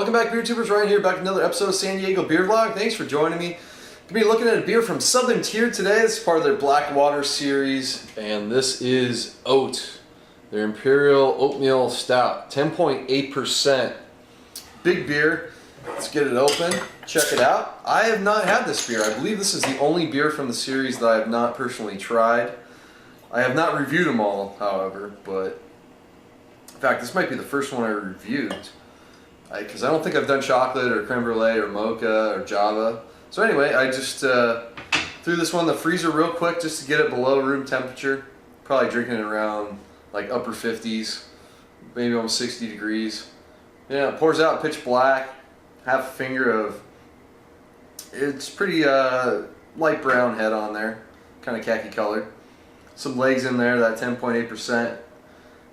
Welcome back, beer tubers. Ryan here, back with another episode of San Diego Beer Vlog. Thanks for joining me. Gonna be looking at a beer from Southern Tier today. This is part of their Blackwater series, and this is Oat, their Imperial Oatmeal Stout, 10.8%. Big beer. Let's get it open, check it out. I have not had this beer. I believe this is the only beer from the series that I have not personally tried. I have not reviewed them all, however, but in fact, this might be the first one I reviewed. Because I don't think I've done chocolate or creme brulee or mocha or Jah-va. So anyway, I just threw this one in the freezer real quick just to get it below room temperature. Probably drinking it around like upper 50s, maybe almost 60 degrees. Yeah, it pours out pitch black, half a finger of, it's pretty light brown head on there, kind of khaki colored. Some legs in there, that 10.8%,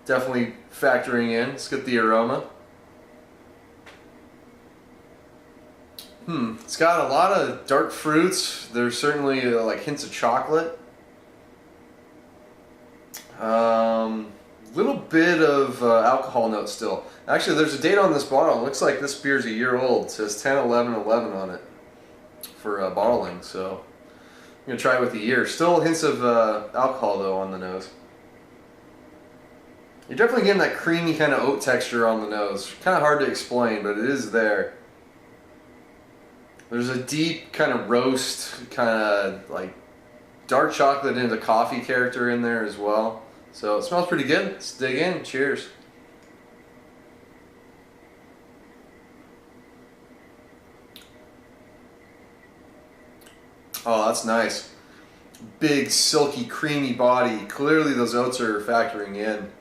definitely factoring in. Let's get the aroma. It's got a lot of dark fruits. There's certainly like hints of chocolate. Little bit of alcohol note still. Actually, there's a date on this bottle. It looks like this beer's a year old. It says 10/11/11 on it for bottling. So I'm gonna try it with a year. Still hints of alcohol though on the nose. You're definitely getting that creamy kind of oat texture on the nose. Kind of hard to explain, but it is there. There's a deep kind of roast, kind of like dark chocolate into coffee character in there as well. So it smells pretty good. Let's dig in. Cheers. Oh, that's nice. Big, silky, creamy body. Clearly those oats are factoring in.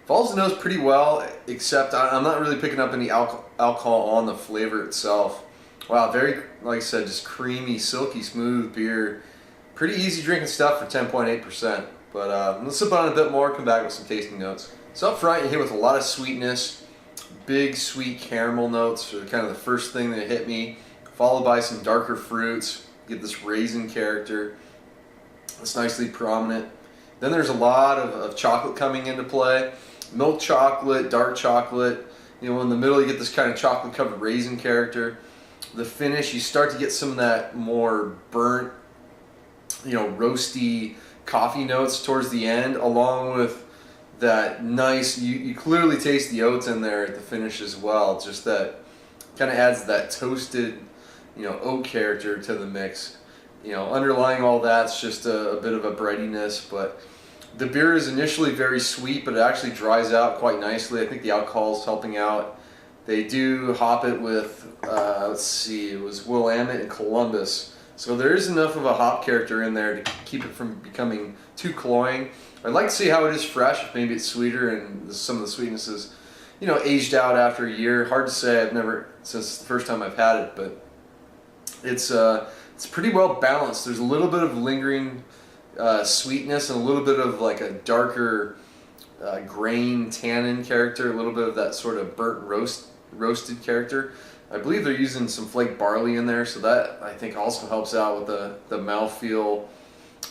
Follows the nose pretty well, except I'm not really picking up any alcohol on the flavor itself. Wow, very, like I said, just creamy, silky, smooth beer. Pretty easy drinking stuff for 10.8%. But let's sip on it a bit more, come back with some tasting notes. So up front, you hit with a lot of sweetness. Big, sweet caramel notes are kind of the first thing that hit me, followed by some darker fruits. Get this raisin character. It's nicely prominent. Then there's a lot of chocolate coming into play. Milk chocolate, dark chocolate. You know, in the middle you get this kind of chocolate covered raisin character. The finish, you start to get some of that more burnt, you know, roasty coffee notes towards the end, along with that nice, you clearly taste the oats in there at the finish as well. Just that kind of adds that toasted, you know, oat character to the mix. You know, underlying all that's just a bit of a breadiness, but the beer is initially very sweet, but it actually dries out quite nicely. I think the alcohol is helping out. They do hop it with, let's see, it was Willamette and Columbus. So there is enough of a hop character in there to keep it from becoming too cloying. I'd like to see how it is fresh, if maybe it's sweeter and some of the sweetness is, you know, aged out after a year. Hard to say, I've never, since the first time I've had it, but it's pretty well balanced. There's a little bit of lingering sweetness and a little bit of like a darker grain tannin character, a little bit of that sort of burnt roasted character. I believe they're using some flake barley in there, so that I think also helps out with the mouthfeel.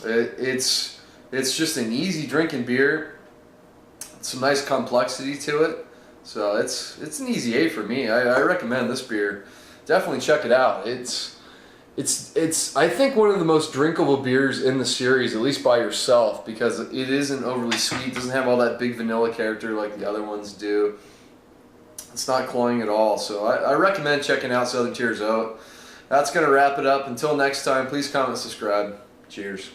It's just an easy drinking beer. Some nice complexity to it, so it's an easy A for me. I recommend this beer. Definitely check it out. It's I think one of the most drinkable beers in the series, at least by yourself, because it isn't overly sweet, doesn't have all that big vanilla character like the other ones do. It's not cloying at all, so I recommend checking out Southern Tier's Oat. That's going to wrap it up. Until next time, please comment, subscribe. Cheers.